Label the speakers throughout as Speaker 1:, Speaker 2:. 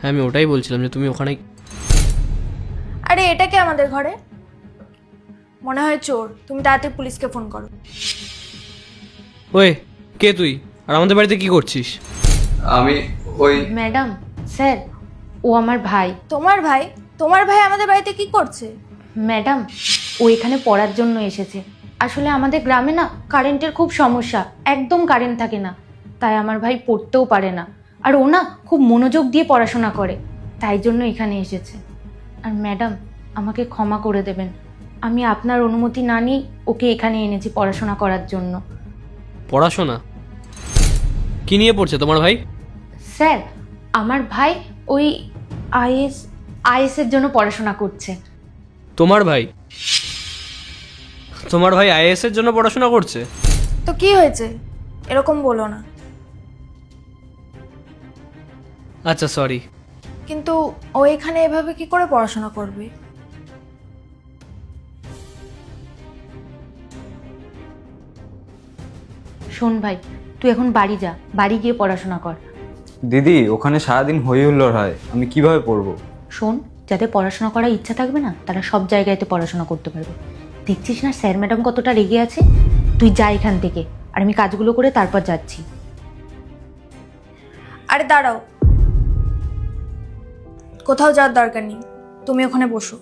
Speaker 1: হ্যাঁ আমি ওটাই বলছিলাম যে তুমি ওখানে।
Speaker 2: আরে এটা কে আমাদের ঘরে? মনে হয় চোর। তুমি তাড়াতাড়ি পুলিশকে ফোন করো।
Speaker 1: ওই কে তুই, আর আমাদের বাড়িতে কি করছিস?
Speaker 3: আমি ওই
Speaker 4: ম্যাডাম, স্যার, ও আমার ভাই।
Speaker 2: তোমার ভাই? তোমার ভাই আমাদের বাড়িতে কি করছে?
Speaker 4: ম্যাডাম, ও এখানে পড়ার জন্য এসেছে। আসলে আমাদের গ্রামে না কারেন্টের খুব সমস্যা, একদম কারেন্ট থাকে না, তাই আমার ভাই পড়তেও পারে না। আর ও না খুব মনোযোগ দিয়ে পড়াশোনা করে, তাই জন্য এখানে এসেছে। আর ম্যাডাম, আমাকে ক্ষমা করে দেবেন, আমি আপনার অনুমতি না নিয়ে ওকে এখানে এনেছি পড়াশোনা করার জন্য।
Speaker 1: পড়াশোনা কি নিয়ে পড়ছে তোমার ভাই?
Speaker 4: স্যার, আমার ভাই ওই আইএসের জন্য পড়াশোনা করছে।
Speaker 1: তোমার ভাই? তোমার ভাই আইএএস এর জন্য পড়াশোনা করছে?
Speaker 2: তো কি হয়েছে? এরকম বলো না।
Speaker 1: আচ্ছা সরি।
Speaker 2: কিন্তু ও এখানে এভাবে কি করে পড়াশোনা করবে?
Speaker 4: শোন ভাই, তুই এখন বাড়ি যা, বাড়ি গিয়ে পড়াশোনা কর।
Speaker 3: দিদি, ওখানে সারাদিন হই হুল্লোড় হয়, আমি কিভাবে পড়বো?
Speaker 4: শোন, যাদের পড়াশোনা করার ইচ্ছা থাকবে না তারা সব জায়গায়তে পড়াশোনা করতে পারবে। দেখছিস না স্যার ম্যাডাম কতটা রেগে আছে? তুই যা এখান থেকে, আর আমি কাজগুলো করে তারপর যাচ্ছি।
Speaker 2: আরে দাঁড়াও, কোথাও যাওয়ার দরকার নেই, তুমি ওখানে বসো।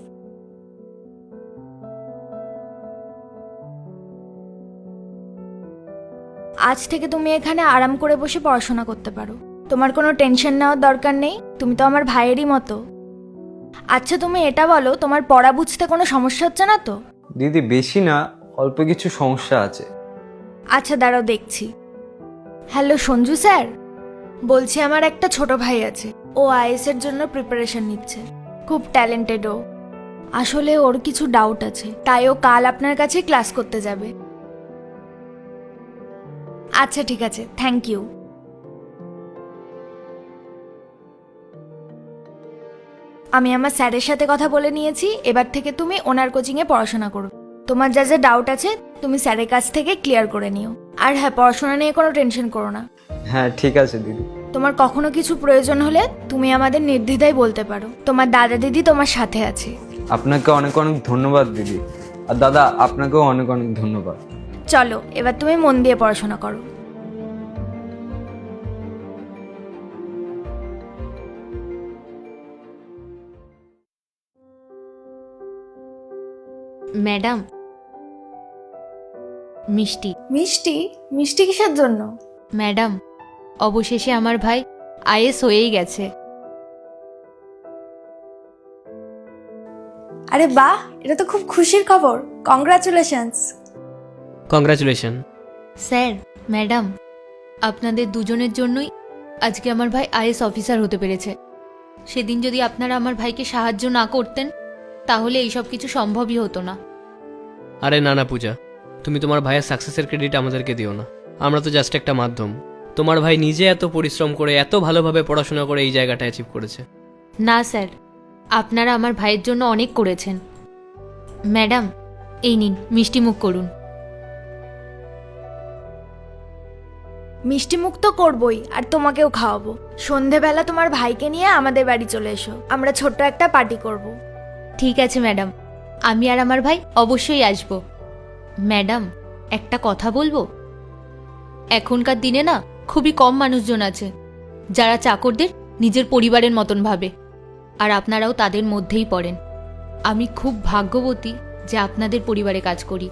Speaker 2: আজ থেকে তুমি এখানে আরাম করে বসে পড়াশোনা করতে পারো। তোমার কোনো টেনশন নেওয়ার দরকার নেই, তুমি তো আমার ভাইয়েরই মতো। আচ্ছা তুমি এটা বলো, তোমার পড়া বুঝতে কোনো সমস্যা হচ্ছে না তো?
Speaker 3: দিদি বেশি না, অল্প কিছু সমস্যা আছে।
Speaker 2: আচ্ছা দাঁড়াও দেখছি। হ্যালো সঞ্জু স্যার, বলছি আমার একটা ছোট ভাই আছে, ও আইএস এর জন্য প্রিপারেশন নিচ্ছে, খুব ট্যালেন্টেড ও। আসলে ওর কিছু ডাউট আছে, তাই ও কাল আপনার কাছে ক্লাস করতে যাবে। আচ্ছা ঠিক আছে, থ্যাংক ইউ। আমি আমার স্যারের সাথে কথা বলে নিয়েছি, এবার থেকে তুমি ওনার কোচিংয়ে পড়াশোনা করো। তোমার যা যা ডাউট আছে তুমি স্যারের কাছ থেকে ক্লিয়ার করে নিও। আর হ্যাঁ, পড়াশোনা নিয়ে কোনো টেনশন করো না।
Speaker 3: হ্যাঁ ঠিক আছে দিদি।
Speaker 2: তোমার কখনো কিছু প্রয়োজন হলে তুমি আমাদের নির্দ্বিধায় বলতে পারো, তোমার দাদা দিদি তোমার সাথে আছে।
Speaker 3: আপনাকে অনেক অনেক ধন্যবাদ দিদি, আর দাদা আপনাকেও অনেক অনেক ধন্যবাদ।
Speaker 2: চলো এবার তুমি মন দিয়ে পড়াশোনা করো।
Speaker 4: ম্যাডাম, মিষ্টি।
Speaker 2: মিষ্টি? মিষ্টি কিসের জন্য?
Speaker 4: ম্যাডাম, অবশেষে আমার ভাই আইএস হয়েই গেছে।
Speaker 2: আরে বাহ, এটা তো খুব খুশির খবর। কংগ্রাচুলেশনস।
Speaker 1: কংগ্রাচুলেশন।
Speaker 4: স্যার, ম্যাডাম, আপনাদের দুজনের জন্যই আজকে আমার ভাই আইএস অফিসার হতে পেরেছে। সেদিন যদি আপনারা আমার ভাইকে সাহায্য না করতেন তাহলে এইসব কিছু সম্ভবই হতো না।
Speaker 1: আরে না না পূজা, তুমি তোমার ভাইয়ের সাকসেসের ক্রেডিট আমাদেরকে দিও না, আমরা তো জাস্ট একটা মাধ্যম। তোমার ভাই নিজে এত পরিশ্রম করে এত ভালোভাবে পড়াশোনা করে এই জায়গাটা অ্যাচিভ করেছে।
Speaker 4: না স্যার, আপনারা আমার ভাইয়ের জন্য অনেক করেছেন। ম্যাডাম, এই নিন মিষ্টি মুখ করুন।
Speaker 2: মিষ্টি মুখ তো করবই, আর তোমাকেও খাওয়াবো। সন্ধেবেলা তোমার ভাইকে নিয়ে আমাদের বাড়ি চলে এসো, আমরা ছোট্ট একটা পার্টি করব।
Speaker 4: ঠিক আছে ম্যাডাম, আমি আর আমার ভাই অবশ্যই আসব। ম্যাডাম, একটা কথা বলবো? এখনকার দিনে না খুবই কম মানুষজন আছে যারা চাকরদের নিজের পরিবারের মতন ভাবে, আর আপনারাও তাদের মধ্যেই পড়েন। আমি খুব ভাগ্যবতী যে আপনাদের পরিবারে কাজ করি।